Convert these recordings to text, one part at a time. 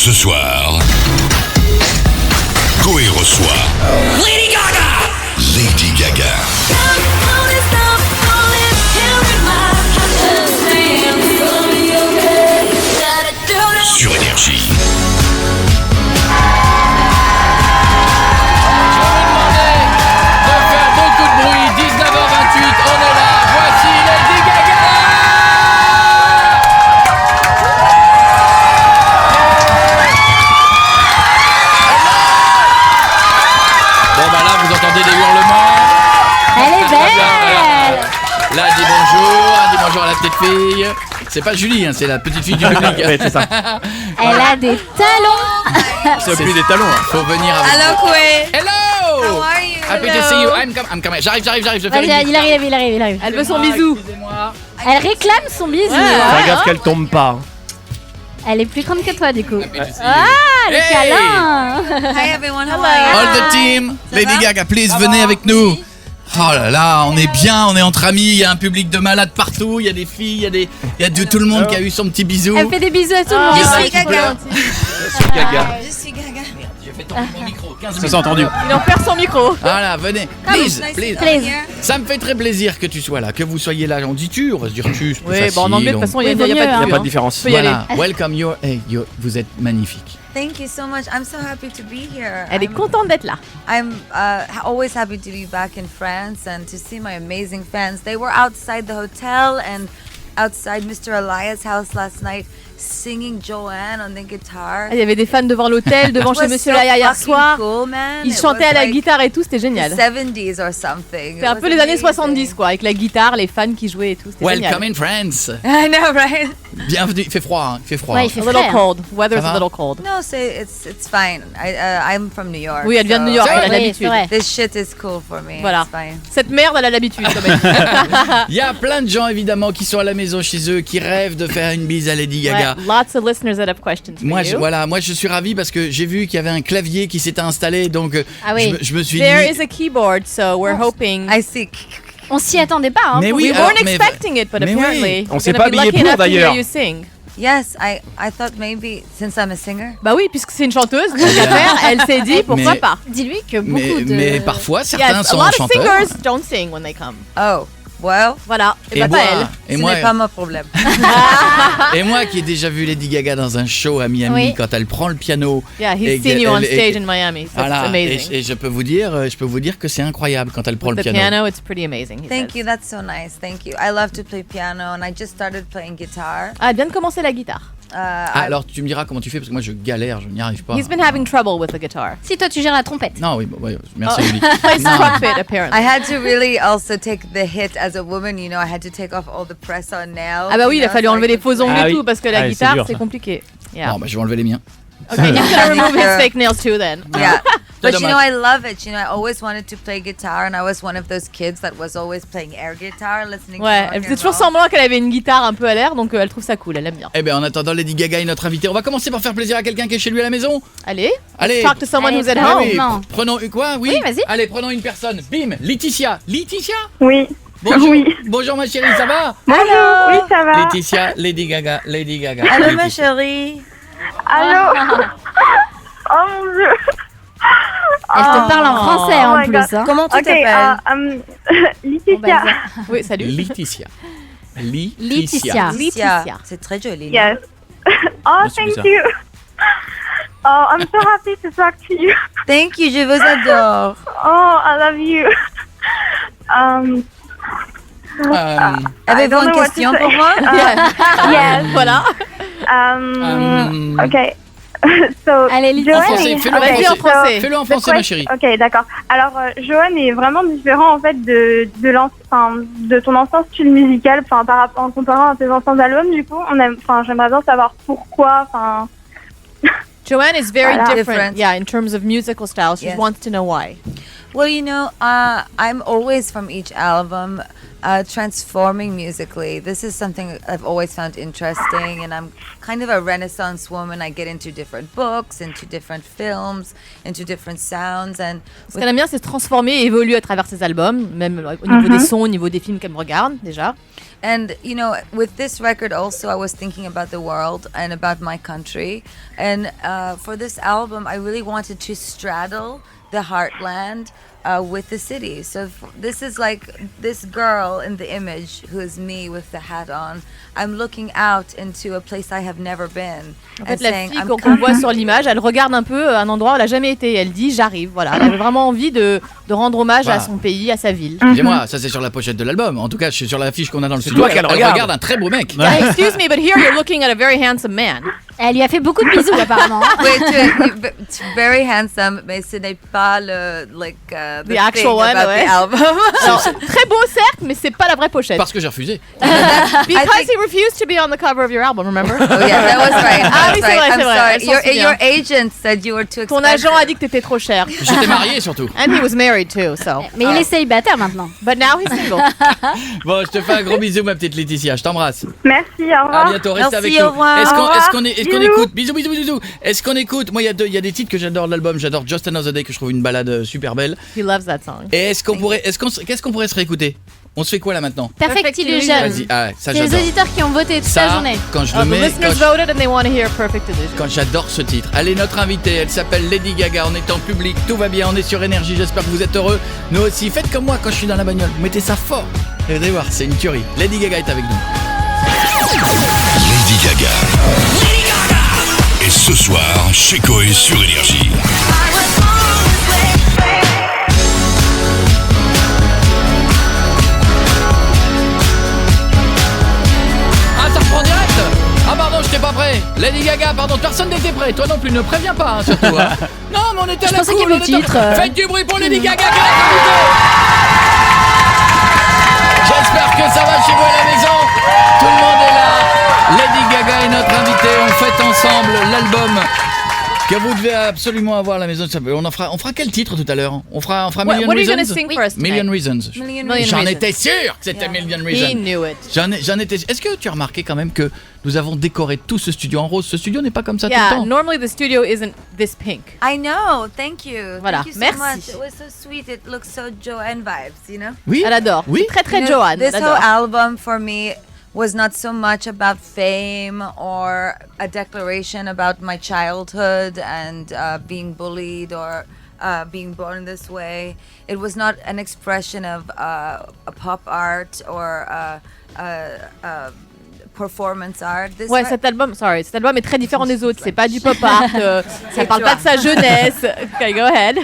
Ce soir, Coé reçoit Lady Gaga. Lady Gaga. Sur Énergie. Beaucoup de bruit, 19h28, on est là, voici Lady Gaga. Bon bah là vous entendez des hurlements. Elle est belle. Là elle dit bonjour à la petite fille. C'est pas Julie, hein, c'est la petite fille du public. Ouais, c'est ça. Elle a des talons. C'est plus des talons. Hein. Faut venir avec. Hello, Koué. Hello. How are you? Happy to see you. I'm coming. J'arrive. Je vais faire Vas-y, une il arrive. Elle veut son bisou. Excusez-moi. Elle réclame son bisou. Fais gaffe qu'elle tombe pas. Elle est plus grande que toi, du coup. Happy to see you. Ah, le Hey. câlin. Hi everyone, how are you? All the team, Ça Lady va? Gaga, please, venez avec nous. Oh là là, on est bien, on est entre amis, il y a un public de malades partout, il y a des filles, il y a tout le monde qui a eu son petit bisou. Elle fait des bisous à tout le monde. Je Ah, suis Gaga. Gaga. Je suis Gaga. J'ai fait tomber mon micro, 15 Ça minutes. s'est entendu. Il en perd son micro. Voilà, venez, please, Nice please. to be here. Ça me fait très plaisir que tu sois là, que vous soyez là. On dit tu, on va se dire tu, c'est plus Oui, facile. bon, en anglais, de toute façon, il n'y a, Oui, y a vaut pas mieux, de Il hein. n'y a pas de différence. Faut y aller. Voilà, welcome, vous êtes magnifique. Thank you so much. I'm so happy to be here. Elle est contente d'être là. I'm always happy to be back in France and to see my amazing fans. They were outside the hotel and outside Mr. Elias' house last night singing Joanne on the guitar. Il y avait des fans devant l'hôtel, devant It chez was Monsieur so Laya hier fucking soir. cool, man. Ils It chantaient was à la like guitare et tout, c'était the génial. 70s or something. C'est un peu les années 70 quoi, avec la guitare, les fans qui jouaient et tout, c'était Welcome génial. in France. I know, right? Bienvenue, il fait froid, hein, il fait froid. Ouais, hein. il fait A little frais. cold. Weather's Ça a va? little cold. No, it's fine. I'm from New York. Oui, elle vient de so New York, elle a Oui, l'habitude. c'est vrai. This shit is cool for me. Voilà. It's fine. Cette merde, elle a l'habitude quand même. Il y a plein de gens évidemment qui sont à la maison chez eux, qui rêvent de faire une bise à Lady Gaga. Ouais, lots of listeners that have questions for Moi you. moi je suis ravi parce que j'ai vu qu'il y avait un clavier qui s'était installé, donc Ah oui. je me suis There dit. is a keyboard, so we're hoping. I see. On s'y attendait pas, hein. Mais pour oui, We le coup. alors, weren't mais- expecting it, but mais oui. apparently. On we're s'est gonna pas be habillé lucky pour, enough to hear d'ailleurs. you sing. Yes, I thought maybe since I'm a singer. Bah oui, puisque c'est une chanteuse, tant qu'à faire, elle s'est dit pourquoi Mais- pas. Dis-lui que beaucoup de. Mais parfois certains Yes, a sont lot of chanteurs. singers don't sing when they come. Oh, well, Voilà, et Et bah moi, pas elle. et ce moi, n'est pas mon problème. et moi qui ai déjà vu Lady Gaga dans un show à Miami, Oui. quand elle prend le piano. Yeah, Et he's seen you on elle- stage in Miami, so Voilà, it's amazing. et je peux vous dire que c'est incroyable quand elle prend With le the piano. piano, it's pretty amazing. he Thank says. you, that's so nice. Thank you. I love to play piano and I just started playing guitar. Ah, elle vient de commencer la guitare. Ah, alors tu me diras comment tu fais parce que moi je galère, je n'y arrive pas. He's been having trouble with the guitar. Si toi tu gères la trompette. Non, oui, ouais, merci Oh. Julie. Plays Non. trumpet, apparently. I had to really also take the hit as a woman, you know, I had to take off all the press-on nails. Ah bah oui, you il a know, fallu so I enlever les could faux ongles Ah et oui. tout parce que la Ah, c'est guitare dur, c'est ça. compliqué. Yeah. Bon, bah, je vais enlever les miens. Okay, he's gonna remove his Yeah. fake nails too then. Yeah. But you dommage. know, I love it. You know, I always wanted to play guitar, and I was one of those kids that was always playing air guitar, listening Ouais, to elle rock faisait and toujours roll. semblant qu'elle avait une guitare un peu à l'air, donc elle trouve ça cool, elle aime bien. Eh bien, en attendant, Lady Gaga est notre invitée. On va commencer par faire plaisir à quelqu'un qui est chez lui à la maison. Allez, Allez. talk to someone Allez, who's at Ah Ah home. oui, non. prenons quoi? Oui, Oui, vas-y. Allez, prenons une personne. Bim, Laetitia. Laetitia. Oui. Bonjour. Oui. Bonjour ma chérie, ça va? Bonjour. Oui, ça va. Laetitia, Lady Gaga, Lady Gaga. Allô, ma Laetitia. chérie. Allô. Oh mon dieu. Elle te parle en français Oh en my plus. God. Hein. Comment tu Ok, t'appelles? Laetitia. Oui, salut. Laetitia. Laetitia. Laetitia. C'est très joli. Yes. Oh, c'est thank bizarre. you. Oh, I'm so happy to talk to you. Thank you, je vous adore. Oh, I love you. I Avez-vous don't une know what question to pour say. moi? Yes. Voilà. Okay. So, Allez, Laetitia. En Joanne français, est- fais-le en Vas-y, en français. français. Fais-le en the français, ma question- chérie. Ok, d'accord. Alors, Joanne est vraiment différent en fait de ton ancien style musical, enfin par rapport en comparant à tes anciens albums. Du coup, j'aimerais bien savoir pourquoi. Enfin, Joanne is very Voilà. different. Different. Yeah, in terms of musical style. She Yes. wants to know why. Well, you know, I'm always from each album transforming musically. This is something I've always found interesting, and I'm kind of a Renaissance woman. I get into different books, into different films, into different sounds, and Ce qu'elle aime bien, c'est se transformer et évoluer à travers ses albums, même au niveau des sons, au niveau des films qu'elle regarde déjà. And, you know, with this record also, I was thinking about the world and about my country. And for this album, I really wanted to straddle the heartland with the city. So this is like this girl in the image who is me with the hat on. I'm looking out into a place I have never been. En fait, la fille qu'on voit sur l'image, elle regarde un peu un endroit où elle n'a jamais été. Elle dit j'arrive. Voilà, elle avait vraiment envie de rendre hommage à son pays, à sa ville. Excusez-moi, ça c'est sur la pochette de l'album. En tout cas, je suis sur l'affiche qu'on a dans le studio. toi qu'elle regarde un très beau mec. Excuse me, but here you're looking at a very handsome man. Elle lui a fait beaucoup de bisous apparemment. Wait, it's very handsome, mais ce n'est pas le The actual one, about ouais. the album. Alors, très beau certes, mais c'est pas la vraie pochette. Parce que j'ai refusé. Because he refused to be on the cover of your album, remember? Oh yeah, that was right. Ah oui, That's c'est right. vrai, I'm c'est vrai. sorry. Elle s'en souvient. Your agent said you were too Ton expensive. agent a dit que t'étais trop cher. J'étais marié surtout. And he was married too, so. Mais il est célibataire maintenant. But now he's single. Bon, je te fais un gros bisou, ma petite Laetitia. Je t'embrasse. Merci, au revoir. À bientôt, reste Merci, avec nous. au revoir. Est-ce qu'on Bisous. écoute bisous. Est-ce qu'on écoute? Moi, il y a des titres que j'adore de l'album. J'adore Just Another Day que je trouve une balade super belle. He loves that song. Et qu'est-ce qu'on pourrait se réécouter? On se fait quoi là maintenant? Perfect Illusion. Vas-y, ça C'est les j'adore. auditeurs qui ont voté toute la Ça, journée. quand je The le mets, listeners voted and they want to hear Perfect Illusion. quand j'adore ce titre. Allez, notre invitée, elle s'appelle Lady Gaga. On est en public, tout va bien, on est sur Énergie. J'espère que vous êtes heureux. Nous aussi, faites comme moi quand je suis dans la bagnole. Mettez ça fort. Et vous allez voir, c'est une tuerie. Lady Gaga est avec nous. Lady Gaga. Et ce soir, chez Coé sur Énergie. Ah, ça reprend direct. Ah pardon, j'étais pas prêt. Lady Gaga, pardon, personne n'était prêt. Toi non plus, ne préviens pas, hein, surtout. Hein. Non, mais on était à la pensais cour, qu'il y avait on le était- titre. Faites du bruit pour Lady Gaga qui est notre invitée. J'espère que ça va chez vous à la maison. Tout le monde est là. Lady Gaga est notre invitée. On fête ensemble l'album que vous devez absolument avoir à la maison. On fera quel titre tout à l'heure? On fera What Million are you going to Reasons. sing for us tonight? Million Reasons. Million Reasons. J'en étais sûr que c'était Million Reasons. He knew it. J'en étais. Est-ce que tu as remarqué quand même que nous avons décoré tout ce studio en rose? Ce studio n'est pas comme ça tout le Yeah, temps. normally the studio isn't this pink. I know. Thank you. Voilà, Thank you so merci. much. It was so sweet. It looks so Joanne vibes, you know? Oui. Elle adore. Oui. C'est très très You know, Joanne. This Elle whole adore. album for me was not so much about fame or a declaration about my childhood and being bullied or being born this way. It was not an expression of a pop art or performance art. Ouais, cet album est très différent des autres. C'est pas du pop art. Ça parle pas de sa jeunesse. Okay, go ahead.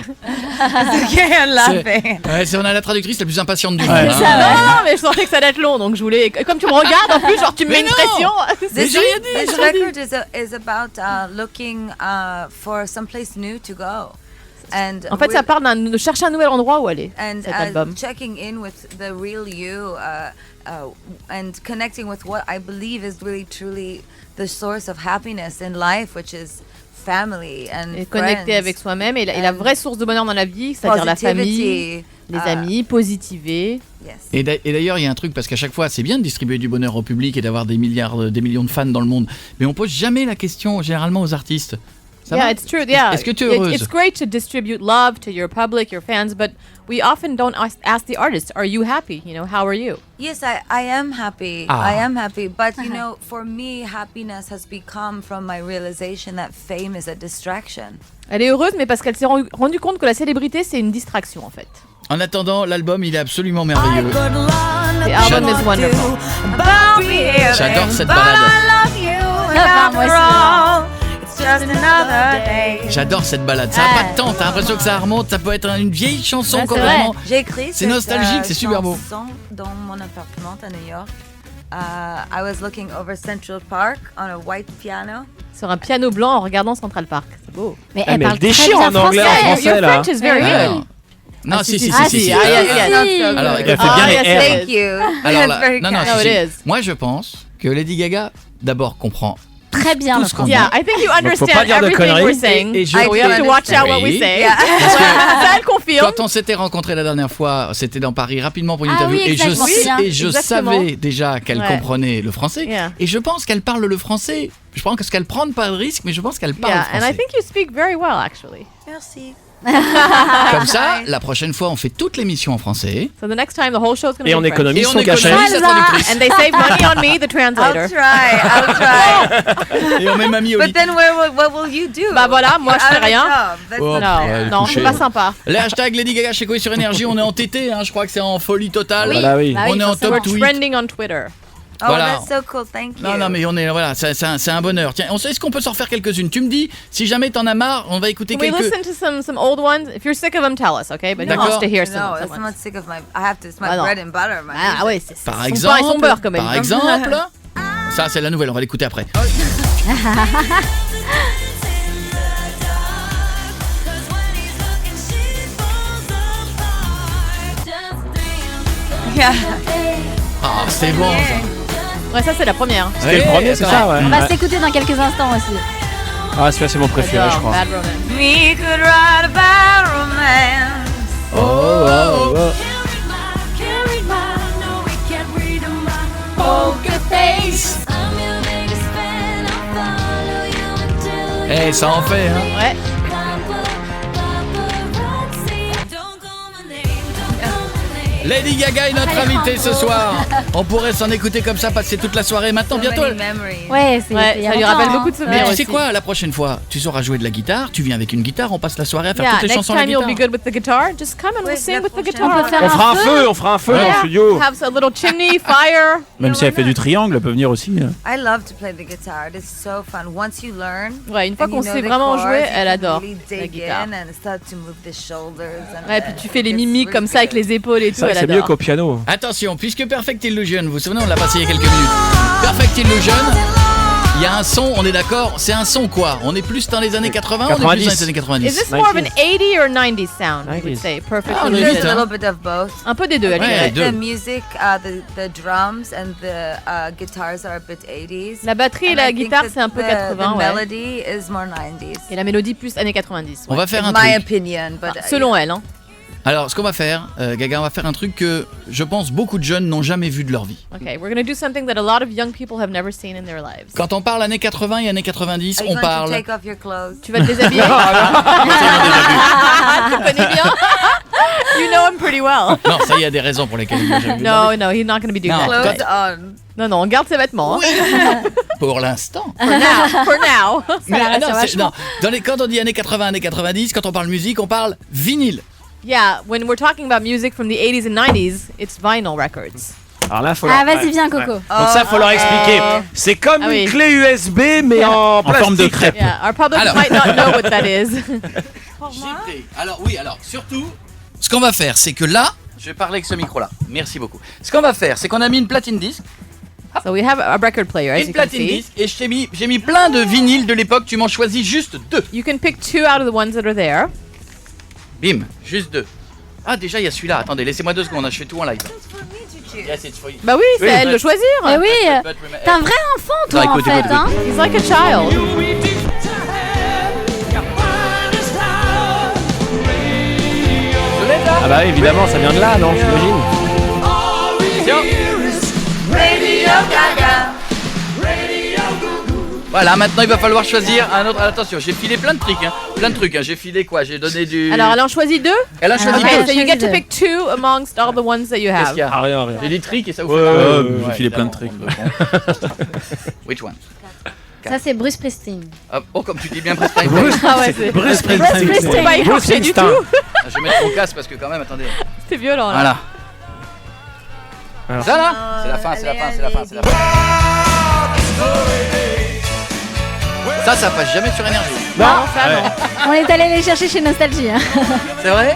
On a la traductrice la plus impatiente du monde. Non, hein. non, mais je sentais que ça allait être long, donc je voulais. Et comme tu me regardes, en plus, genre tu me mets Mais une non. pression. Mais j'ai rien dit, This j'ai rien dit. record is about looking for someplace new to go. And En fait, ça parle de chercher un nouvel endroit où aller. and Cet album. checking in with the real you and connecting with what I believe is really truly the source of happiness in life, which is family and Et connecter avec soi-même et la vraie source de bonheur dans la vie, c'est-à-dire la famille, les amis, positiver. Yes. Et d'ailleurs, il y a un truc, parce qu'à chaque fois, c'est bien de distribuer du bonheur au public et d'avoir des millions de fans dans le monde. Mais on pose jamais la question, généralement, aux artistes. Ça Yeah, va? it's true. Yeah, Est-ce que tu es heureuse? It's great to distribute love to your public, your fans, but we often don't ask the artist, "Are you happy? You know, how are you?" Yes, I am happy. Ah. I am happy. But, you know, for me, happiness has become from my realization that fame is a distraction. Elle est heureuse, mais parce qu'elle s'est rendue compte que la célébrité, c'est une distraction en fait. En attendant, l'album, il est absolument merveilleux. The album is wonderful. J'adore cette balade. J'adore cette balade. Ça n'a pas de temps, t'as l'impression que ça remonte. Ça peut être une vieille chanson Ouais, c'est complètement. J'ai écrit C'est cette, nostalgique, c'est super beau. chanson dans mon appartement à New York. I was looking over Central Park on a white piano. Sur un piano blanc en regardant Central Park. C'est beau. Mais Ah, elle mais parle elle déchire très bien en anglais, en français. français. Your là. French is very Alors, good. non, si. si. Ah, yes, yes. Alors, Si. écoute, Elle fait bien les yes, R. Thank you. Alors That's là, very non, kind. No, si. it is. Moi, je pense que Lady Gaga, d'abord, comprend Très bien tout le ce qu'on français. Yeah, I think you faut understand pas dire de everything conneries. we're saying. Et je- We have to watch out what we Oui. say. Yeah. Parce que Ça, elle confirme. quand on s'était rencontrés la dernière fois, c'était dans Paris rapidement pour une Ah interview oui, et exact, je m'en souviens. et je Exactement. savais déjà qu'elle Ouais. comprenait le français Yeah. et je pense qu'elle parle le français. Je pense qu'elle prend pas de risque, mais je pense qu'elle parle Yeah, and I français. think you speak very well actually. Merci. Comme ça, la prochaine fois, on fait toute l'émission en français. So the next time, the whole show's going to be Et on in French. économise Et on son cachet. économise la traductrice. And they save money on me, the translator. I'll try. Et on met mamie au lit. But then what will you do? Bah voilà, moi je You're fais out of rien. a job. That's Oh, not Non, fair. ouais, non, couché. c'est pas sympa. Les hashtags Lady Gaga chez Coé sur Énergie, on est entêté, hein, je crois que c'est en folie totale. Voilà, oui. Bah On est en forcément. top tweet. Trending on Twitter. Oh, Voilà. that's so cool. Thank you. Non, mais on est, voilà, c'est un bonheur. Tiens, est-ce qu'on peut s'en refaire quelques-unes? Tu me dis, si jamais t'en as marre, on va écouter Can we quelques... listen to some old ones? If you're sick of them, tell us, okay? But who wants to hear some No, some I'm ones? not sick of my. I have to. It's my Ah, non. bread and butter, my Ah music. ouais, c'est Par son pain et exemple, son beurre quand même. par exemple, ça c'est la nouvelle, on va l'écouter après. Yeah. Ah, c'est bon ça. Ouais, ça c'est la première. C'était le premier, c'est ça, ouais. On va Ouais. s'écouter dans quelques instants aussi. Ah, celui-là, c'est mon préféré, je J'adore crois. Bad Romance. We could write about romance. Oh, oh, oh. Eh, ça en fait, hein. Ouais. Lady Gaga est notre invitée ce soir. On pourrait s'en écouter comme ça, passer toute la soirée. Maintenant, So bientôt. many memories. Ouais, c'est Ouais, il y a ça lui longtemps, rappelle hein. beaucoup de souvenirs. Mais tu aussi. sais quoi, la prochaine fois, tu sauras jouer de la guitare, tu viens avec une guitare, on passe la soirée à faire Yeah, toutes les next chansons à la time you'll guitare. be good with the guitar. Just come and we'll Ouais, sing la with the prochaine guitar. On peut faire On fera un feu dans le studio. Have a little chimney, fire. Même si elle fait du triangle, elle peut venir aussi. I love to play the guitar. It is so fun. Once you learn, Ouais, une fois and qu'on you know sait the vraiment chords, jouer, you elle can adore really la dig guitare. in and start to move the shoulders. And Ouais, puis tu fais les it's mimiques really comme ça avec good. les épaules et tout, C'est vrai elle que c'est mieux adore. qu'au piano. Attention, puisque Perfect Illusion, vous vous souvenez, on l'a passé il y a quelques minutes. Perfect Illusion, il y a un son, on est d'accord, c'est un son quoi? On est plus dans les années 80 ou on est plus dans 90. les années 90? Is this more of an 90s. 80 or 90s sound, you would 90s. say? Perfect Ah, on est Illusion. vite, A hein. little bit of both. Un peu des deux, elle Ouais, dirait. deux. The music, the drums and the guitars are a bit 80s. La batterie et And la I think guitare, that c'est un peu the 80, ouais. melody is more 90s. Et la mélodie plus années 90. On ouais. va faire un In my truc. opinion, but Selon elle, hein. Alors, ce qu'on va faire, Gaga, on va faire un truc que je pense beaucoup de jeunes n'ont jamais vu de leur vie. Okay, we're gonna do something that a lot of young people have never seen in their lives. Quand on parle années 80 et années 90, are you on going to parle... take off your clothes? Tu vas te déshabiller? Tu le connais bien? You know him pretty well. Non, ça, il y a des raisons pour lesquelles il n'a jamais vu de leur vie. No, he's not gonna be doing No. that. Clothes on. Non, on garde ses vêtements. hein. Pour l'instant. For now. For now. Mais, la non, rassure c'est- non. Quand on dit années 80, années 90, quand on parle musique, on parle vinyle. Yeah, when we're talking about music from the 80s and 90s, it's vinyl records. Alors là, faut Ah, leur- vas-y, ouais. viens, Coco. Donc ça, faut leur expliquer. C'est comme Ah oui. une clé USB, mais en forme de plastique. crêpe. Yeah, our public Alors. might not know what that is. Alors oui, alors surtout, ce qu'on va faire, c'est que là, je vais parler avec ce micro-là. Merci beaucoup. Ce qu'on va faire, c'est qu'on a mis une platine disque, So we have a record player, as une you can platine see. disque, et j'ai mis plein de vinyles de l'époque. Tu m'en choisis juste 2. You can pick 2 out of the ones that are there. Bim, juste 2. Ah déjà il y a celui-là. Attendez, laissez-moi 2 secondes. Je fais tout en live. Yes, it's for you. Bah oui, c'est Oui, à elle but- de choisir. Eh oui, But remember- t'es un vrai enfant, toi, Non, en écoute, fait, écoute, hein. He's like a child. Ah bah évidemment, ça vient de là, non, j'imagine. Voilà, maintenant il va falloir choisir un autre. Attention, j'ai filé plein de trucs. Plein de trucs. J'ai filé quoi? J'ai donné du. Alors, elle en choisit 2. Elle a choisi Okay, deux. so you get to Choisis pick 2 amongst all the ones that you Qu'est-ce have. qu'il y a? Ah rien, rien. J'ai des tricks et ça vous Ouais, fait ouais, marrer. ouais, j'ai filé plein de évidemment. Which one? Ça, c'est Bruce Springsteen. Oh, comme tu dis bien presque. Ah ouais, c'est Bruce Springsteen. c'est pas écorché du tout. Je vais mettre mon casque parce que quand même, attendez. C'est violent là. Voilà. Alors. Ça là? C'est la fin, c'est la fin, c'est la fin, c'est la fin. Ça passe jamais sur énergie. Non, ça non. On est allé les chercher chez Nostalgie. Hein. C'est vrai?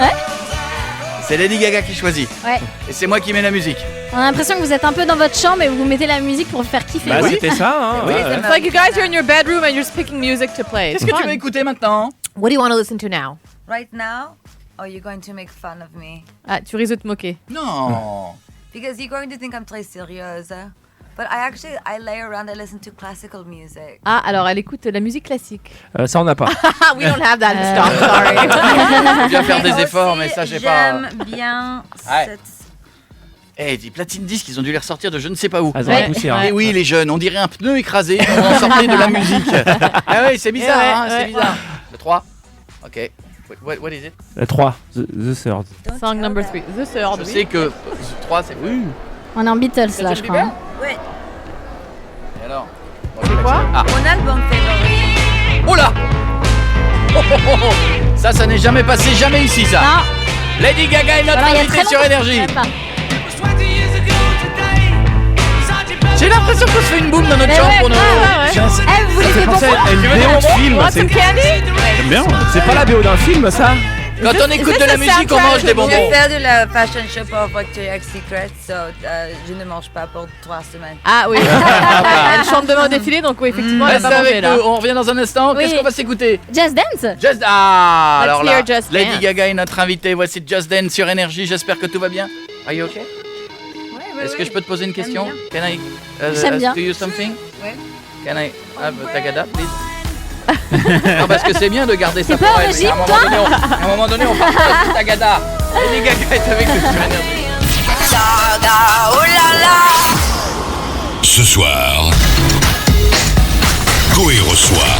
C'est Lady Gaga qui choisit. Ouais. Et c'est moi qui mets la musique. On a l'impression que vous êtes un peu dans votre chambre et vous mettez la musique pour vous faire kiffer. Bah Oui. c'était ça, hein. Oui, ouais, c'est ouais. It's like you guys are in your bedroom and you're just picking music to play. Qu'est-ce It's que tu fun. veux écouter maintenant? What do you want to listen to now? Right now? Or you're going to make fun of me? Ah, tu risques de te moquer. Non. Because you're going to think I'm très sérieuse. But I lay around, I listen to classical music. Ah, alors elle écoute la musique classique. Ça on n'a pas. Ah, we don't have that in stock, sorry. Je viens faire des Aussi, efforts, mais ça j'ai pas. J'aime bien Ouais. cette... Eh, des platines disques, ils ont dû les ressortir de je ne sais pas où. Elles ont Ouais. la poussière. Eh oui, les jeunes, on dirait un pneu écrasé, on en sortait de la musique. Ah oui, c'est bizarre, Ouais, hein, c'est ouais. bizarre. Le 3. Ok. What is it? 3, The Third. Don't Song tell number that. 3. The Third. Je oui. sais que 3 c'est. Oui. On est en Beatles là, je crois. hein. Ouais. Et alors? Quoi? Ah. Mon album favori. Oh là! Ça n'est jamais passé, jamais ici ça. Non, Lady Gaga est notre alors il y a invitée très sur longtemps. Énergie. Même pas. J'ai l'impression qu'on se fait une boum dans notre Mais chambre ouais, pour nous. ouais. Eh, vous les faites pour C'est moi? une BO de film. Want some candy? J'aime bien. C'est pas la BO d'un film, ça? Quand on écoute de la musique, on mange des bonbons. Je vais faire de la fashion show pour Victoria's Secret, je ne mange pas pour 3 semaines. Ah oui. Elle chante demain au défilé, donc oui, effectivement, elle Reste va pas manger avec là. nous, on revient dans un instant. Oui. Qu'est-ce qu'on va s'écouter? Just Dance. Just Ah, Let's alors là, hear Just Lady Dance. Gaga est notre invitée. Voici Just Dance sur Énergie. J'espère que tout va bien. Are you okay? Est-ce que je peux te poser une question? Can I J'aime bien. ask you something? Ouais. Can I have a tagada, please? Non, parce que c'est bien de garder ça T'es pour pas au elle. régime, À un moment donné, on parle de tagada. Lady Gaga est avec nous sur Énergie. Ce soir, Coé reçoit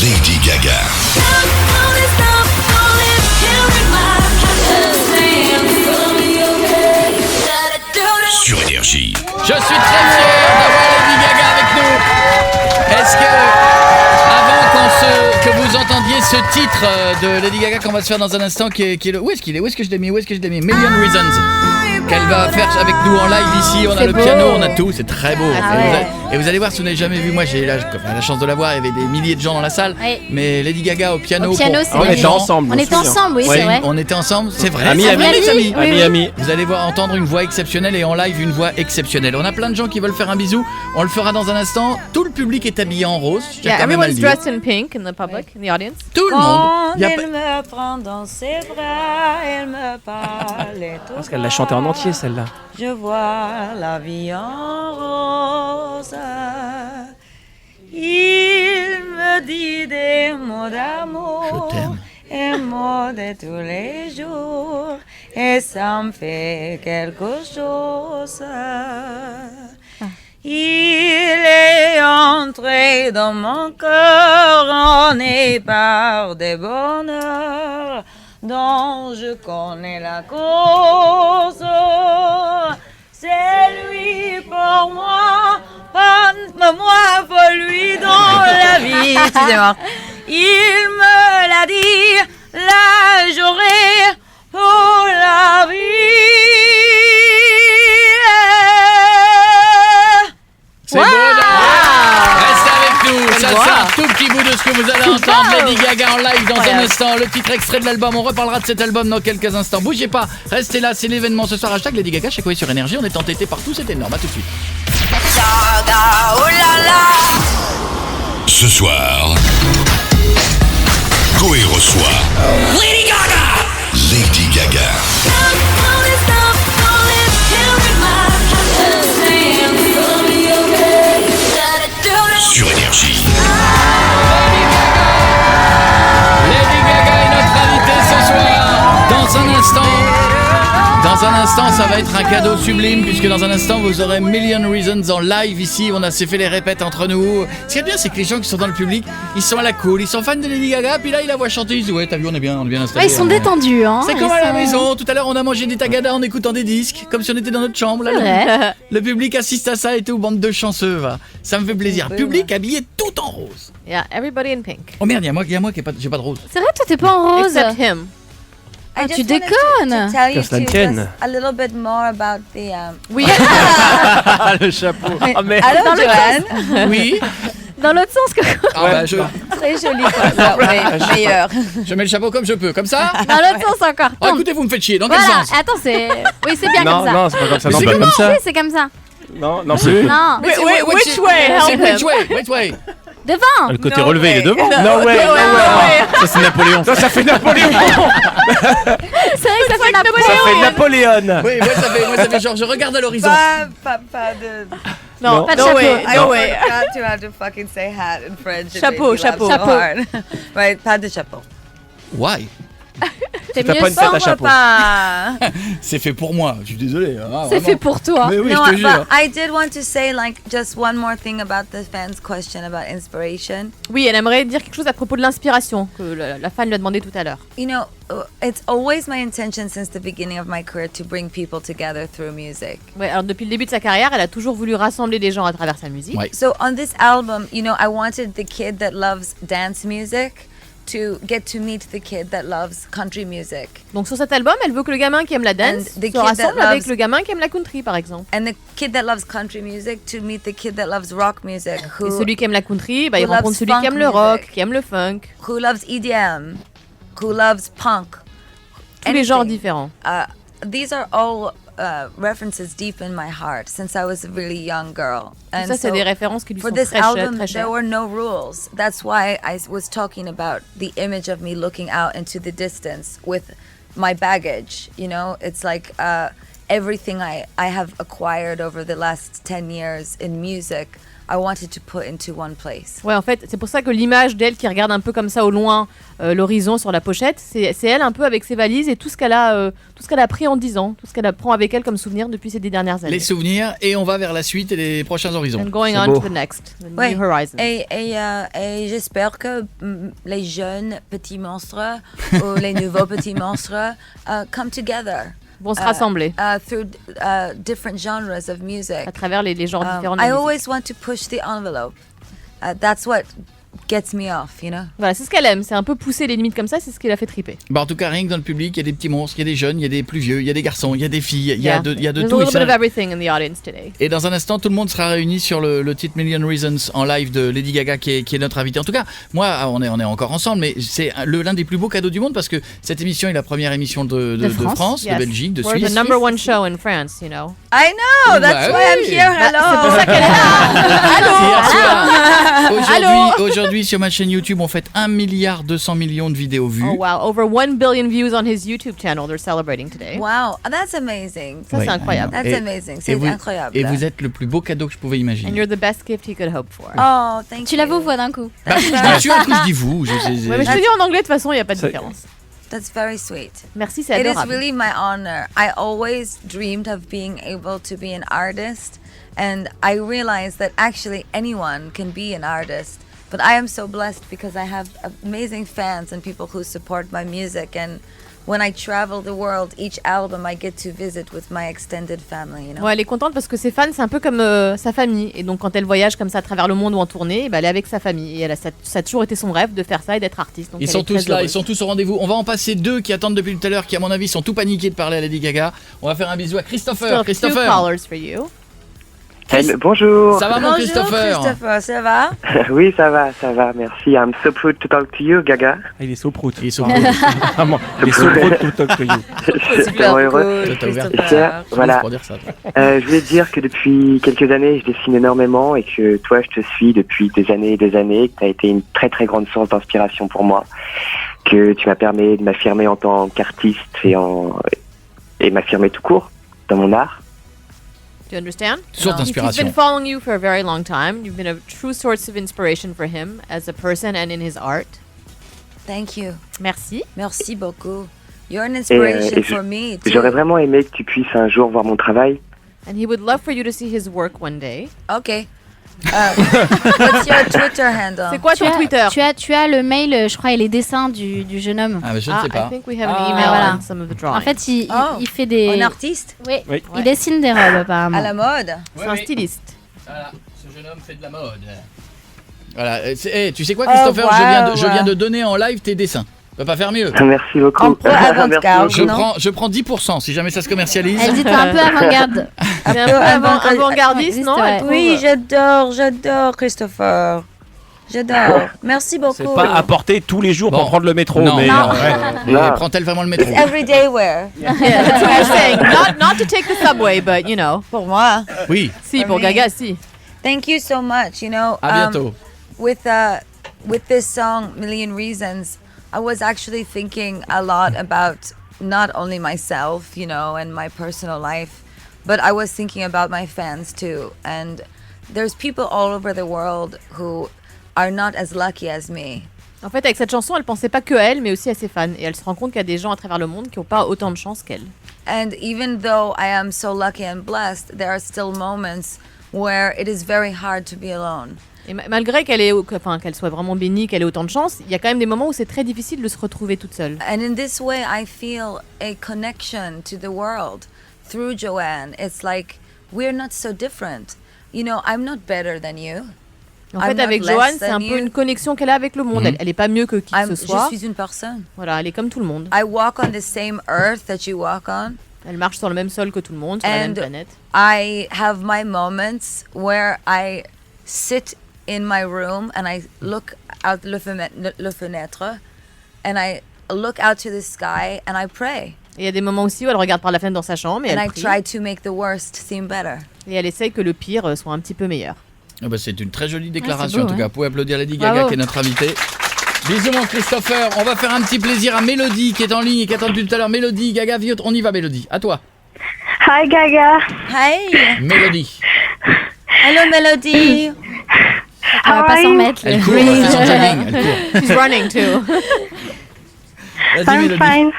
Lady Gaga. Sur Énergie. Je suis très fier d'avoir Lady Gaga avec nous. Est-ce que, que vous entendiez ce titre de Lady Gaga qu'on va se faire dans un instant, qui est le... Où est-ce qu'il est? Où est-ce que je l'ai mis? Million Reasons. Qu'elle va faire avec nous en live ici. On a C'est le beau. piano, on a tout. C'est très beau. Ah Et vous ouais. allez- Et vous allez voir, si vous n'avez jamais vu, moi j'ai la chance de la voir. Il y avait des milliers de gens dans la salle. Oui. Mais Lady Gaga au piano. Au piano, pour c'est plein On de vrai. était gens. ensemble. On était ensemble, oui, c'est vrai. On était ensemble. C'est vrai. Ami, c'est ami. vrai, les amis. Oui, oui. Ami. Vous allez entendre une voix exceptionnelle et en live une voix exceptionnelle. On a plein de gens qui veulent faire un bisou. On le fera dans un instant. Tout le public est habillé en rose. Je tiens Yeah, quand même à le everyone's dire. dressed in pink in the public, in the audience. Tout le monde. Quand Il y a elle pas- me prend dans ses bras, elle me parle et tout. Parce qu'elle l'a chantée en entier, celle-là. Je vois la vie en rose. Il me dit des mots d'amour. Je t'aime. Et mots de tous les jours. Et ça me fait quelque chose. Il est entré dans mon cœur en épars de bonheur dont je connais la cause. C'est lui pour moi, pas moi pour lui dans la vie. Excusez-moi. Il me l'a dit la journée pour la vie. C'est beau, Restez avec nous, ça c'est un tout petit bout de ce que vous allez entendre. Lady Gaga en live dans un instant. Le titre extrait de l'album, on reparlera de cet album dans quelques instants. Bougez pas, restez là, c'est l'événement ce soir. Hashtag Lady Gaga chez Coé sur Énergie. On est entêté partout, c'est énorme. À tout de suite. Ce soir, Coé reçoit Lady Gaga. Lady Gaga. Sur Énergie. Lady Gaga est notre invitée ce soir. Dans un instant, ça va être un cadeau sublime puisque dans un instant, vous aurez Million Reasons en live ici. On a fait les répètes entre nous. Ce qui est bien, c'est que les gens qui sont dans le public, ils sont à la cool, ils sont fans de Lady Gaga. Puis là, ils la voient chanter, ils disent ouais, t'as vu, on est bien installés. Ouais, ils sont détendus, hein. C'est Ils comme à la sont- maison. Tout à l'heure, on a mangé des tagadas en écoutant des disques, comme si on était dans notre chambre. Là, C'est vrai. le public assiste à ça et tout, bande de chanceux. Va. Ça me fait plaisir. Oui, Public habillé tout en rose. Yeah, everybody in pink. Oh merde, il y a moi qui ai pas, j'ai pas de rose. C'est vrai, toi, t'es pas en rose. Except him. I Ah, just tu wanted déconnes. to tell you Qu'est-ce qu'elle too, tienne. just a little bit more about the. Oui. Ah, le chapeau. Oh, mais... Allô, Joanne. Oui. Dans l'autre sens que. Ah bah, je Très jolie comme ça, oui, meilleur. mets le chapeau comme je peux, comme ça. Dans l'autre sens encore. Oh, Tourne. écoutez, vous me faites chier. Dans quel Voilà, sens? attends, c'est. Oui, c'est bien Non, comme ça. non, c'est pas comme ça. Mais Non, c'est pas comment comme ça. Oui, c'est comme ça. Non, non plus. Non, Mais c'est- Wait, which way? C'est Help which him. way? Which way? devant. Le côté No relevé, il est way. devant. No way, no way. Ça, c'est Napoléon. Ça fait Napoléon. C'est vrai que ça fait Napoléon. Ça fait Napoléon. Oui, moi ça fait genre, je regarde à l'horizon. Pas de. Non, Pas de no chapeau. way, I no way. forgot to have to fucking say hat in French. It Chapeau, made me laugh chapeau. so Chapeau. hard. Right, pas de chapeau. Why? T'es T'as mieux pas une tête sans. à chapeau. Papa. C'est fait pour moi, je suis désolé. C'est fait pour toi. Mais oui, No, je te jure. but I did want to say like just one more thing about the fans' question about inspiration. Oui, elle aimerait dire quelque chose à propos de l'inspiration que la fan lui a demandé tout à l'heure. You know, it's always my intention since the beginning of my career to bring people together through music. Ouais, alors depuis le début de sa carrière, elle a toujours voulu rassembler des gens à travers sa musique. Ouais. So on this album, you know, I wanted the kid that loves dance music to get to meet the kid that loves country music. Donc sur cet album, elle veut que le gamin qui aime la dance And the se kid rassemble that avec loves- le gamin qui aime la country, par exemple. And the kid that loves country music to meet the kid that loves rock music, Et celui qui aime la country, bah, il who rencontre loves celui qui funk aime le rock, music. qui aime le funk, who loves EDM, who loves punk. tous les genres anything. différents. These are all references deep in my heart since I was a really young girl. Tout ça, c'est des références qui lui for sont this très, album, très chères. there were no rules. That's why I was talking about the image of me looking out into the distance with my baggage. You know, it's like everything I have acquired over the last 10 years in music, I wanted to put into one place. Ouais, en fait, c'est pour ça que l'image d'elle qui regarde un peu comme ça au loin l'horizon sur la pochette, c'est elle un peu avec ses valises et tout ce qu'elle a pris en 10 ans, tout ce qu'elle prend avec elle comme souvenir depuis ces 10 dernières années. Les souvenirs, et on va vers la suite et les prochains horizons. And going C'est on beau. to the next, the Ouais. new horizon. Et j'espère que les jeunes petits monstres ou les nouveaux petits monstres come together Vont se rassembler through different genres of music. à travers les genres différents de I la musique. always want to push the envelope. That's what gets me off, you know. Voilà, c'est ce qu'elle aime, c'est un peu pousser les limites comme ça, c'est ce qui l'a fait triper. Bah, en tout cas, rien que dans le public, il y a des petits monstres, il y a des jeunes, il y a des plus vieux, il y a des garçons, il y a des filles, il y a de There's tout. a Et, little ça- bit of everything in the audience today. et dans un instant, tout le monde sera réuni sur le titre Million Reasons en live de Lady Gaga qui est notre invitée. En tout cas, moi, on est encore ensemble, mais c'est l'un des plus beaux cadeaux du monde parce que cette émission est la première émission de France, Yes. de Belgique, de We're Suisse. the number one show in France, you know. I know. That's Bah why I'm oui. here. C'est pour Hello. ça qu'elle est là. Hier soir. Aujourd'hui, sur ma chaîne YouTube, on fête 1,2 milliard de vidéos vues. Oh wow, over 1 billion views on his YouTube channel they're celebrating today. Wow, that's amazing. Ça, Oui, c'est incroyable. That's Et- amazing. Et C'est vous, incroyable. et vous êtes le plus beau cadeau que je pouvais And imaginer. you're the best gift he could hope for. Oh, thank you. Tu la vous vois d'un coup. Bah, je dis tu, après je dis vous. Ouais, mais je te dis en anglais, de toute façon, il n'y a pas de C'est- différence. That's very sweet. Merci, c'est It is adorable. really my honor. I always dreamed of being able to be an artist, and I realized that actually anyone can be an artist. But I am so blessed because I have amazing fans and people who support my music. And when I travel the world, each album I get to visit with my extended family, you know. Ouais, elle est contente parce que ses fans, c'est un peu comme sa famille. Et donc, quand elle voyage comme ça à travers le monde ou en tournée, bah, elle est avec sa famille. Et ça a toujours été son rêve de faire ça et d'être artiste. Donc Ils elle sont est très tous là, heureuse. ils sont tous au rendez-vous. On va en passer deux qui attendent depuis tout à l'heure, qui à mon avis sont tout paniqués de parler à Lady Gaga. On va faire un bisou à Still Christopher. two Christopher, callers for you. Bonjour. ça va mon Bonjour Christopher? Christopher, ça va? Oui, ça va, merci. I'm so proud to talk to you, Gaga. Ah, il est so prout. Ils sont Vraiment, il est so proud to talk to you. Je suis vraiment heureux. Toi, t'as ouvert Et tiens, voilà. pour dire ça. toi. Je voulais te dire que depuis quelques années, je dessine énormément et que toi, je te suis depuis des années et des années, que tu as été une très très grande source d'inspiration pour moi, que tu m'as permis de m'affirmer en tant qu'artiste et m'affirmer tout court dans mon art. Do you understand? Source He's d'inspiration. been following you for a very long time. You've been a true source of inspiration for him as a person and in his art. Thank you. Merci. Merci beaucoup. You're an inspiration et for me too. J'aurais vraiment aimé que tu puisses un jour voir mon travail. And he would love for you to see his work one day. Okay. What's your Twitter handle? C'est quoi ton Twitter? Tu as le mail, je crois, et les dessins du jeune homme. Ah, mais je ne sais I pas. think we have an Ah, email voilà. and some of the drawings. En fait, il fait Un des. artiste Oui, Oui. il dessine des robes apparemment. à la mode. c'est un styliste. Voilà, ce jeune homme fait de la mode. Voilà, tu sais quoi Christopher, wow, je viens de donner en live tes dessins. On peut pas faire mieux. Merci beaucoup. Un peu avant-garde. Je Non. prends 10% si jamais ça se commercialise. Elle dit t'es un peu avant-garde. C'est un peu avant-gardiste, non? ouais. elle trouve? Oui, j'adore Christopher. J'adore. Merci beaucoup. C'est pas à porter tous les jours Bon. pour prendre le métro, Non. mais Non. ouais. Mais Non. prend-elle vraiment le métro? Everyday wear. Yeah, that's what you're saying. Not to take the subway, but you know. Pour moi. Oui, Si, For pour me. Gaga, si. Thank you so much. You know, à bientôt. with this song Million Reasons, I was actually thinking a lot about not only myself, you know, and my personal life, but I was thinking about my fans too. And there's people all over the world who are not as lucky as me. En fait, avec cette chanson, elle pensait pas que à elle, mais aussi à ses fans. Et elle se rend compte qu'il y a des gens à travers le monde qui n'ont pas autant de chance qu'elle. And even though I am so lucky and blessed, there are still moments where it is very hard to be alone. Et malgré qu'elle soit vraiment bénie, qu'elle ait autant de chance, il y a quand même des moments où c'est très difficile de se retrouver toute seule. And in this way, I feel a connection to the world through Joanne. It's like we're not so different. You know, I'm not better than you. En fait, avec Joanne, c'est un peu une connexion qu'elle a avec le monde. Elle est pas mieux que qui que ce soit. Je suis une personne. Voilà, elle est comme tout le monde. I walk on the same earth that you walk on. Elle marche sur le même sol que tout le monde, sur la même planète. I have my moments where I sit in my room and I look out le fenêtre and I look out to the sky and I pray. Et il y a des moments aussi où elle regarde par la fenêtre dans sa chambre et elle prie. And I try to make the worst seem better. Et elle essaye que le pire soit un petit peu meilleur. Ah bah c'est une très jolie déclaration beau, en tout cas. Vous pouvez applaudir Lady Gaga Bravo. qui est notre invitée. Bisous mon Christopher. On va faire un petit plaisir à Mélodie qui est en ligne et qui attend depuis tout à l'heure. Mélodie, Gaga, vite, on y va Mélodie. À toi. Hi Gaga. Hey. Mélodie. Hello Melody. On va pas s'en mettre. Elle court, elle fait son jogging. Elle court. She's running too. Vas-y I'm Mélodie. fine.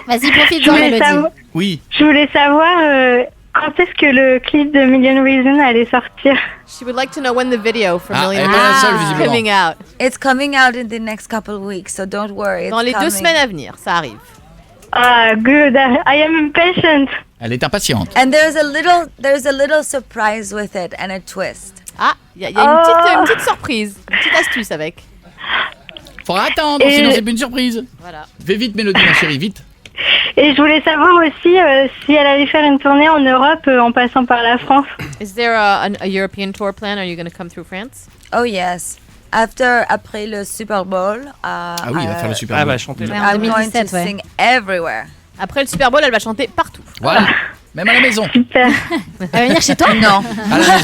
Vas-y, Je profite-en, voulais, Mélodie. Oui. je voulais savoir quand est-ce que le clip de Million Reasons allait sortir. She would like to know when the video for Ah, Million elle est pas la seule, is visiblement. coming out. It's coming out in the next couple of weeks, so don't worry. Dans les 2 semaines à venir, ça arrive. Ah, good. I am impatient. Elle est impatiente. And there's a little surprise with it and a twist. Ah, il y a une petite surprise, une petite astuce avec. Faudra attendre, sinon c'est plus une surprise. Voilà. Fais vite Mélodie ma chérie, vite. Et je voulais savoir aussi si elle allait faire une tournée en Europe en passant par la France. Is there a European tour plan? Are you going to come through France? Oh yes. Après le Super Bowl. Ah oui, il va faire le Super Ah, Bowl. bah, chanter. Ouais, là. en I'm going 2017, to ouais. sing everywhere. Après le Super Bowl, elle va chanter partout. Voilà. Même à la maison. Super. Elle va venir chez toi? Non. À la maison.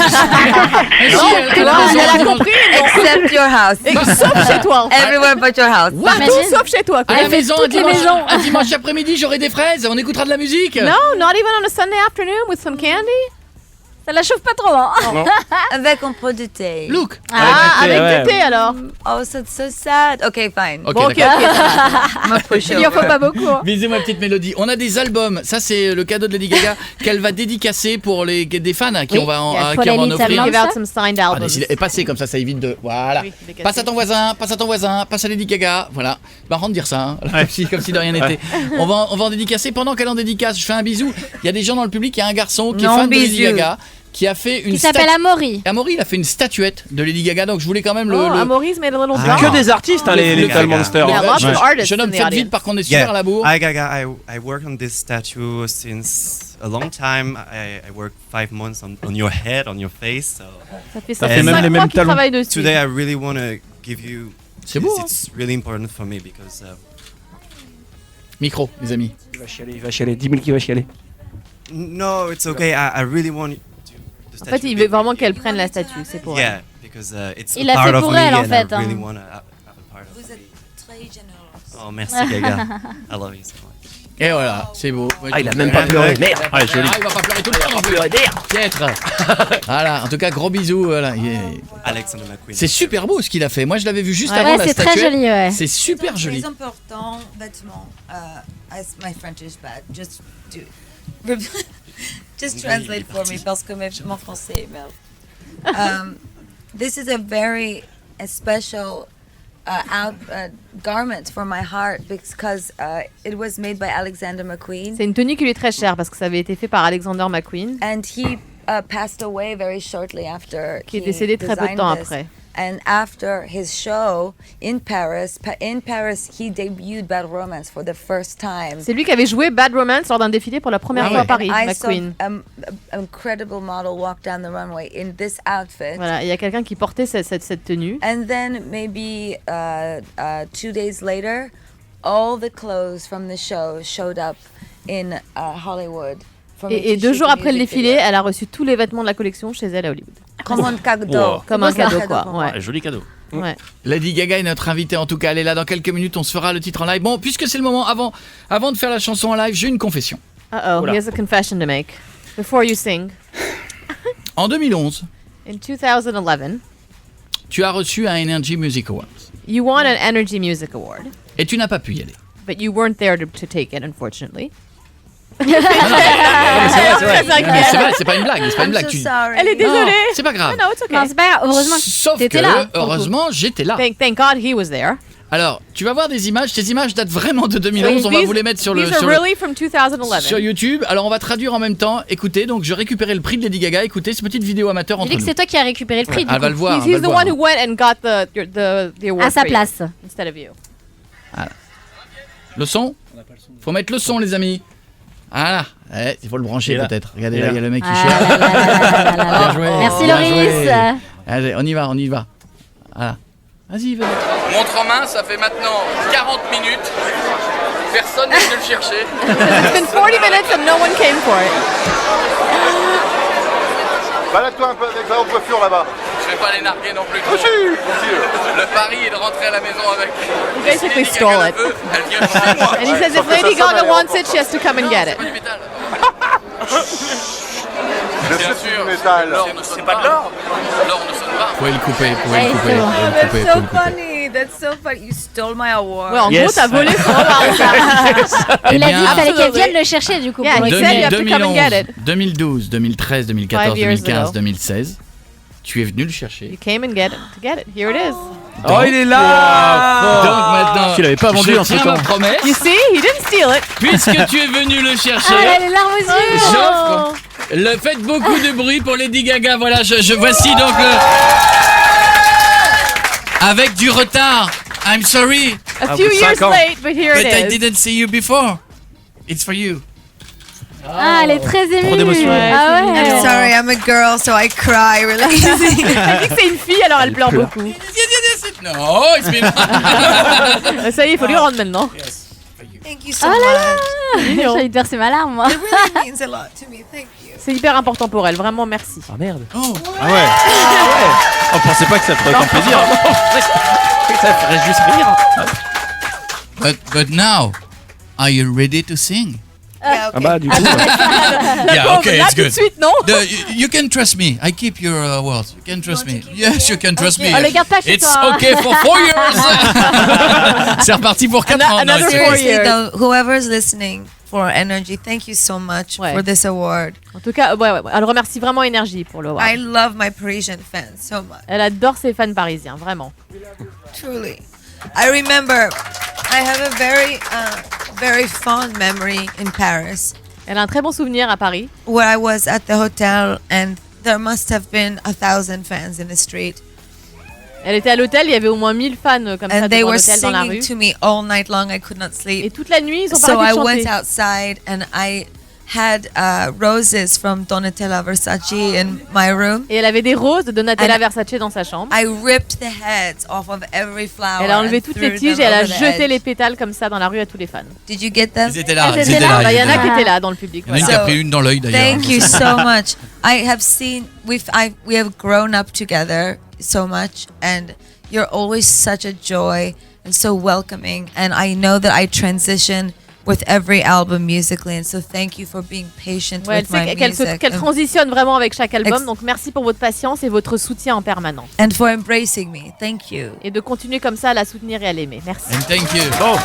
Mais si, Tu vois, elle a compris, non. Except your house. Et sauf chez toi. Everywhere but your house. Partout sauf chez toi. À la Elle fait maison, toutes les maisons. un dimanche après-midi, j'aurai des fraises, on écoutera de la musique. No, not even on a Sunday afternoon with some candy. Ça la chauffe pas trop, hein? Avec un peu de thé. Look. Ah, Avec avec du du thé alors. Oh, c'est so sad. Okay, fine. Ok, Bon, ok, d'accord. ok. Me push Il en faut over. pas beaucoup. Hein. Bisous ma petite Mélodie. On a des albums. Ça c'est le cadeau de Lady Gaga qu'elle va dédicacer pour des fans à qui Oui, on va en, il y a à Paul qui on va en Elite offrir. Album. Give out some signed Ah, albums. décidez. Et passez comme ça évite de. Voilà. Oui, des Passe à ton voisin, passe à ton voisin, passe à Lady Gaga. Voilà. Marrant de dire ça, hein. Comme si de rien n'était. On va en dédicacer. Pendant qu'elle en dédicace, je fais un bisou. Il y a des gens dans le public. Il y a un garçon qui est Non, fan de Lady bisous. Gaga qui a fait une Qui s'appelle Amaury. Amaury, il a fait une statuette de Lady Gaga, donc je voulais quand même Oh, le... Amaury's made a little C'est drum. que des artistes, hein, les Le Little Gaga. Monsters. Yeah, lots Ouais. of artists Jeune homme, in the faites vite, audience. par contre, on est super à la bourre. Hi Gaga, I work on this statue since a long time. I worked 5 months on your head, on your face. So Ça fait fait même 5 les mois mêmes qu'il talons. travaille dessus. today I really want to give you. C'est beau, hein. It's really important for me because Micro, les amis. Il va chialer, 10 000 qui va chialer. no, it's okay. I really want to. En fait, il veut vraiment qu'elle prenne la statue, c'est pour elle. Yeah, because it's Il a l'a part fait of pour me elle, en and fait, I really hein. want to have a part of Vous êtes me. très généreux. Oh, merci Gaga. I love you so much. Et voilà, c'est beau. Ah, il a même pas pleuré. Merde. Ouais, joli. Ah, il va pas pleurer tout le temps. Pleurer d'air. Piètre. Voilà, en tout cas, gros bisous. Voilà. Alexander McQueen. C'est super beau ce qu'il a fait. Moi, je l'avais vu juste Ouais, avant la c'est statuette. très joli, ouais. C'est super joli. Très important vêtements. As my French is bad. Just do. Just translate for me parce que mon français est merde. This is a very special garment for my heart because it was made by Alexander McQueen C'est une tenue qui lui est très chère parce que ça avait été fait par Alexander McQueen, and he passed away very shortly after. qui est he décédé très peu de designed temps this. après. And after his show in Paris, he debuted Bad Romance for the first time. C'est lui qui avait joué Bad Romance lors d'un défilé pour la première Ah fois ouais. à Paris, I McQueen. saw an incredible model walk down the runway in this outfit. Voilà, il y a quelqu'un qui portait cette tenue. And then maybe 2 days later, all the clothes from the show showed up in Hollywood. for me Et to 2 shoot jours a après le music défilé, video. elle a reçu tous les vêtements de la collection chez elle à Hollywood. Comme un cadeau. Wow. Comme un C'est un cadeau, quoi. pour moi. Ouais. Joli cadeau. Ouais. Lady Gaga est notre invitée en tout cas. Elle est là dans quelques minutes. On se fera le titre en live. Bon, puisque c'est le moment, avant de faire la chanson en live, j'ai une confession. Uh-oh, Oula. here's a confession to make. Before you sing, En 2011, in 2011, tu as reçu un Energy Music Awards. You won an Energy Music Award, Et tu n'as pas pu y aller. but you weren't there to take it, unfortunately. C'est vrai, c'est pas une blague. C'est pas une blague. I'm so Tu- sorry. Elle est désolée. Non, c'est pas grave. No, it's okay. Non, c'est pas grave. Heureusement que Sauf t'étais que, là. pour le coup. heureusement, j'étais là. Thank God he was there. Alors, tu vas voir des images. Ces images datent vraiment de 2011. On va These- vous les mettre sur le These are really from 2011. sur YouTube. Alors, on va traduire en même temps. Écoutez, donc je récupérais le prix de Lady Gaga. Écoutez, cette petite vidéo amateur Il entre dit que nous. c'est toi qui as récupéré le prix. Elle Du va coup. le voir. He's elle va the le one voir. who went and got the award À sa for you place. instead of you. Le son. Faut mettre le son, les amis. Voilà. Il faut le brancher peut-être. Regardez là, il y a le mec qui cherche. Bien joué. Merci bien Loris. joué. Allez, on y va. Voilà. Vas-y, vas-y. Montre en main, ça fait maintenant 40 minutes. Personne n'est venu le chercher. It's been 40 minutes and no one came for it. Balade-toi un peu avec la haute coiffure là-bas. Je vais pas les narguer non plus. Le pari est de rentrer à la maison avec. He basically stole it. Elle vient chez moi. And he says if Lady Gaga wants it, she has to come and get it. Du métal. Je Bien sais sûr. du métal. C'est pas de l'or. L'or ne sonne pas. Vous pouvez le couper. Vous pouvez Ouais, le couper. c'est bon. vous pouvez le That's couper, so vous pouvez le couper. funny. That's so funny. You stole my award. Ouais, en Yes. gros, t'as volé son award. Eh Il a dit bien, qu'il fallait qu'elle absolutely. vienne le chercher du coup. Yeah, pour he récupérer. said you have to come and get it. 2012, 2013, 2014, 5 years 2015, ago. 2016. Tu es venu le You chercher. came and get it. To get it. Here it is. Oh, il est là. Donc maintenant, Tu l'avais pas vendu je en ce tiens temps. ma promesse. You see, he didn't steal it. Puisque tu es venu le chercher, Ah, elle a les larmes aux yeux. j'offre le faites beaucoup de bruit pour Lady Gaga. Voilà, je voici donc avec du retard. I'm sorry, A few years late, but here but I it is. didn't see you before. It's for you. Ah, elle est très émue. Trop d'émotion. Ah ouais. I'm sorry, I'm a girl, so I cry really easy. Elle dit que c'est une fille, alors elle pleure beaucoup. No, it's been. Ça y est, il faut lui rendre maintenant. Thank you so Oh là là. much. J'ai envie de verser ma larme, moi. It really means a lot to me. Thank you. C'est hyper important pour elle, vraiment merci. Ah merde. Oh. Ah ouais. On pensait pas que ça ferait autant plaisir. Ça ferait juste rire. But now, are you ready to sing? Yeah, Ah okay. bah du coup. Yeah, okay, Là, it's tout de good. suite, non. You can trust me. I keep your words. You can trust me. Yes, you can trust me. Oh, le garde pas chez It's toi. okay for 4 years. C'est reparti pour 4 ans. Another No, it's 4 okay. Seriously years. though, whoever's listening for Energy, thank you so much Ouais. for this award. En tout cas, ouais, elle remercie vraiment Énergie pour le award. I love my Parisian fans so much. Elle adore ses fans parisiens, vraiment. Truly. I remember I have a very fond memory in Paris Elle a un très bon souvenir à Paris. where I was at the hotel and there must have been 1,000 fans in the street. Elle était à l'hôtel, il y avait au moins 1000 fans comme ça And they devant were l'hôtel dans la rue. singing to me all night long. I could not Et sleep. toute la nuit, ils ont So pas I arrêté de went chanter. outside and I had roses from Donatella Versace in my room. Et elle avait des roses de Donatella And Versace dans sa chambre. I ripped the heads off of every flower. Elle a enlevé and toutes les threw tiges them et elle a over the jeté edge. les pétales comme ça dans la rue à tous les fans. Did you get them? Ils étaient là. Ils Ils étaient étaient là. là. Bah, il y en a ils qui étaient là. étaient là dans le public. Il y en a une voilà. qui a pris une dans l'œil d'ailleurs. Thank you so much. I have seen we have grown up together so much, and you're always such a joy and so welcoming. And I know that I transition with every album musically, and so thank you for being patient Ouais, elle with my sait qu'elle music qu'elle transitionne vraiment avec chaque album, Ex- donc merci pour votre patience et votre soutien en permanence. and for embracing me. Thank you. Et de continuer comme ça à la soutenir et à l'aimer. Merci. And thank you. Bon.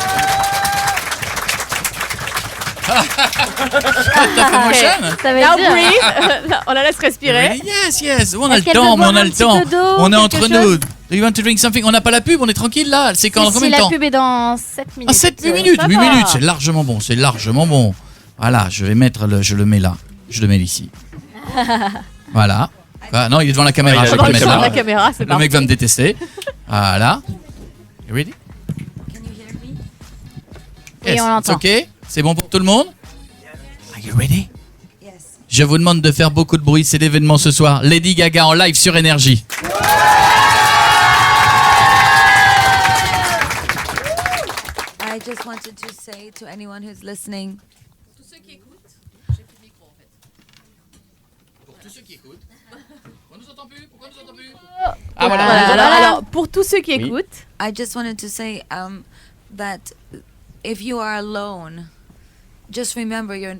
T'as fait motion? Ça va Now être dur. breathe. On la laisse respirer. Yes, yes. On a Est-ce le qu'elle temps, veut mais on boire a un le petit temps. peu d'eau, On est quelque entre chose nous. Do you want to drink something? On n'a pas la pub, on est tranquille là. C'est quand Si, combien de la temps? pub est dans 7 minutes. Ah, 8 minutes, ça 8 va. minutes, c'est largement bon, c'est largement bon. Voilà, je vais mettre je le mets là. Je le mets ici. Voilà. Ah, non, il est devant la caméra, Ouais, je il vais est le Devant mettre la là. caméra, c'est Le mec parti. va me détester. Voilà. You ready? Oui, on l'entend. It's okay? C'est bon pour tout le monde? Are you ready? Yes. Je vous demande de faire beaucoup de bruit, c'est l'événement ce soir. Lady Gaga en live sur Énergie. I just wanted to say to anyone who's listening. Pour tous ceux qui écoutent. On nous entend plus? Pourquoi on nous entend plus? Ah Voilà, voilà. alors, pour tous ceux qui Oui. écoutent, I just wanted to say that if you are alone, just remember you're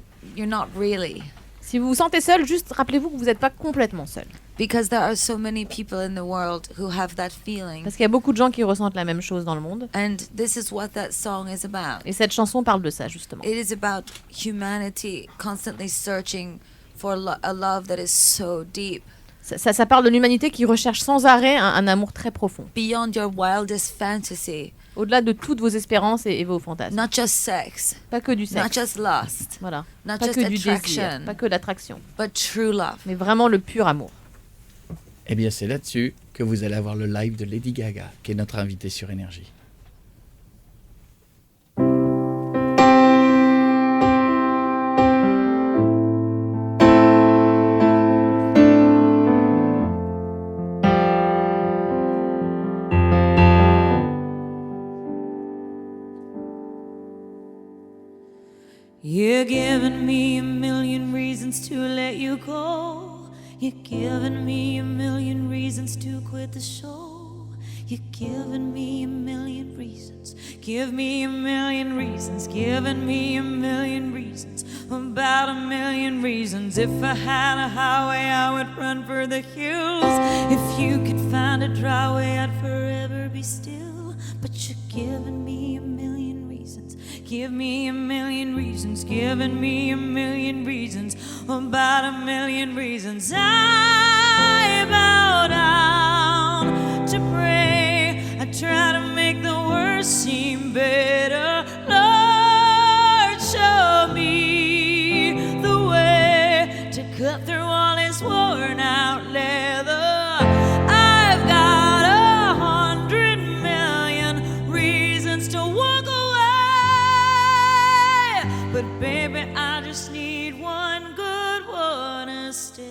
not really, si vous vous sentez seul, juste rappelez-vous que vous n'êtes pas complètement seul. Because there are so many people in the world who have that feeling. Parce qu'il y a beaucoup de gens qui ressentent la même chose dans le monde. And this is what that song is about. Et cette chanson parle de ça, justement. It is about humanity constantly searching for a love that is so deep. Ça parle de l'humanité qui recherche sans arrêt un amour très profond. Beyond your wildest fantasy. Au-delà de toutes vos espérances et vos fantasmes. Not just sex. Pas que du sexe. Not just lust. Voilà. Not pas just que du attraction. désir, pas que l'attraction. But true love. Mais vraiment le pur amour. Eh bien, c'est là-dessus que vous allez avoir le live de Lady Gaga, qui est notre invitée sur Énergie. You're giving me a million reasons to let you go. You're giving me a million reasons to quit the show. You're giving me a million reasons. Give me a million reasons. Giving me a million reasons. About a million reasons. If I had a highway, I would run for the hills. If you could find a dry way, I'd forever be still. But you're giving me a million reasons. Give me a million reasons. Giving me a million reasons. About a million reasons. I bow down to pray. I try to make the worst seem better. Lord, show me the way to cut through all this worn out leather. I've got 100 million reasons to walk away, but baby, I just need one good one to stay.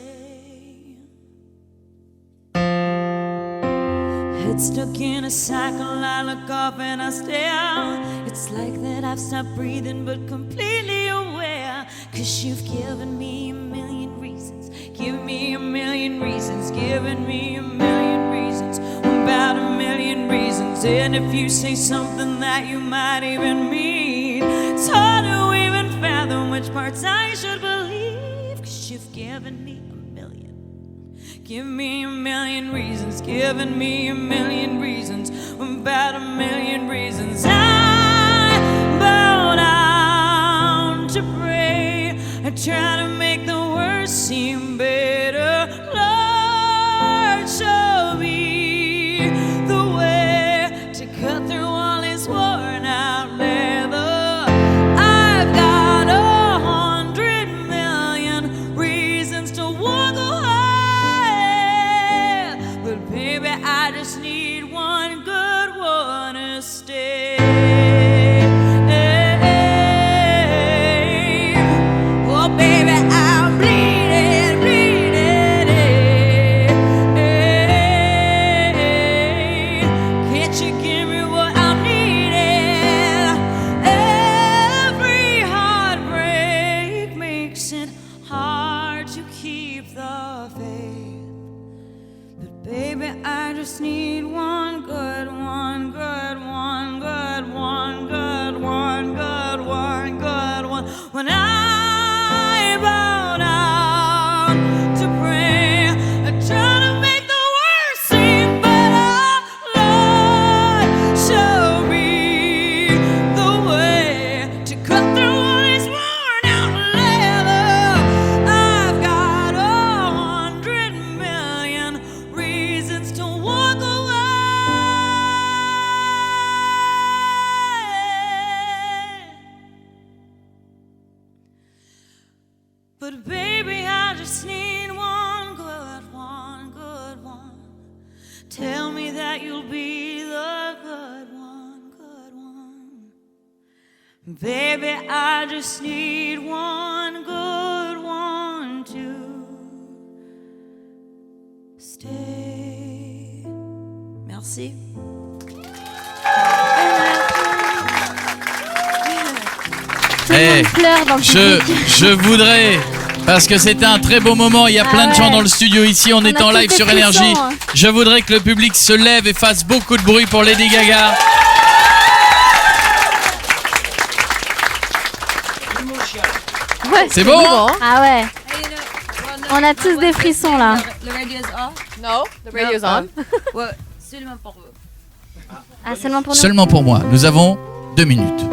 Head stuck in a cycle, I look up and I stare. It's like that I've stopped breathing but completely aware. 'Cause you've given me a million reasons. Give me a million reasons. Given me a million reasons. About a million reasons. And if you say something that you might even mean, it's hard to even fathom which parts I should believe. 'Cause you've given me a million. Give me a million reasons. Given me a million reasons. About a million reasons. I bow down to pray. I try to make the worst seem better. Lord, show me the way to cut through all this worn out leather. I've got 100 million reasons to walk away, but baby, I just need one good one to stay. Oh baby, I'm bleeding, bleeding. Can't you give me what I'm needing? Every heartbreak makes it hard to keep the faith. But baby, I just need one good one, good one, good one, good one, good one, good one. When I bow down to pray, I try to make the worst seem better. Lord, show me the way to cut through all this worn out leather. I've got 100 million reasons to walk away, but baby, I just need one good one, good one. Tell me that you'll be the good one, good one. Baby, I just need one good one to stay. Merci. Eh, pleure dans le public. je voudrais, parce que c'était un très beau moment, il y a plein de gens dans le studio ici, on est a en tous live des sur frissons, Énergie. hein. Je voudrais que le public se lève et fasse beaucoup de bruit pour Lady Gaga. Ouais, C'est bon, hein? Ah ouais. On a tous des frissons là. Le radio's off? No, the radio's on. Ouais, seulement pour vous. Ah, seulement pour nous. Seulement pour moi. Nous avons 2 minutes.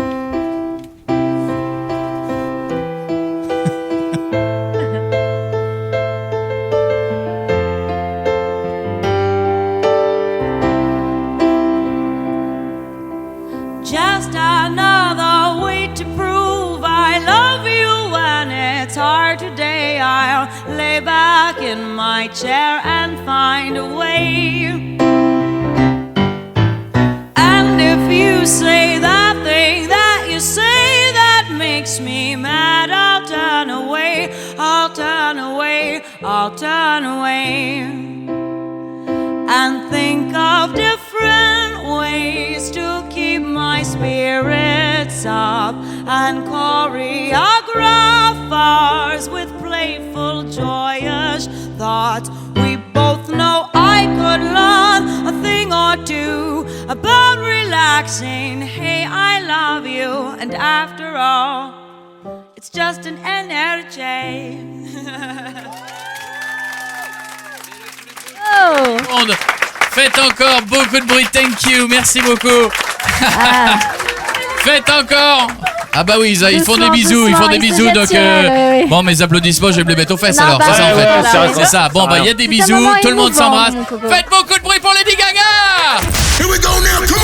Just another way to prove I love you when it's hard today. I'll lay back in my chair and find a way. And if you say that thing that you say that makes me mad, I'll turn away, I'll turn away, I'll turn away. And think of different ways to keep my spirits up and choreograph ours with playful, joyous thoughts. We both know I could learn a thing or two about relaxing. Hey, I love you, and after all, it's just an energy. Oh. Faites encore beaucoup de bruit, thank you, merci beaucoup. Faites encore. Ah bah oui, ils font des bisous, donc bon, mes applaudissements, je vais me les mettre aux fesses alors, c'est ça en fait. C'est ça, bon bah il y a des bisous, tout le monde s'embrasse. Faites beaucoup de bruit pour Lady Gaga. Here we go now, come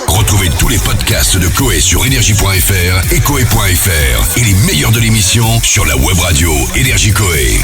on! Retrouvez tous les podcasts de Koé sur énergie.fr et koé.fr et les meilleurs de l'émission sur la web radio Énergie Koé.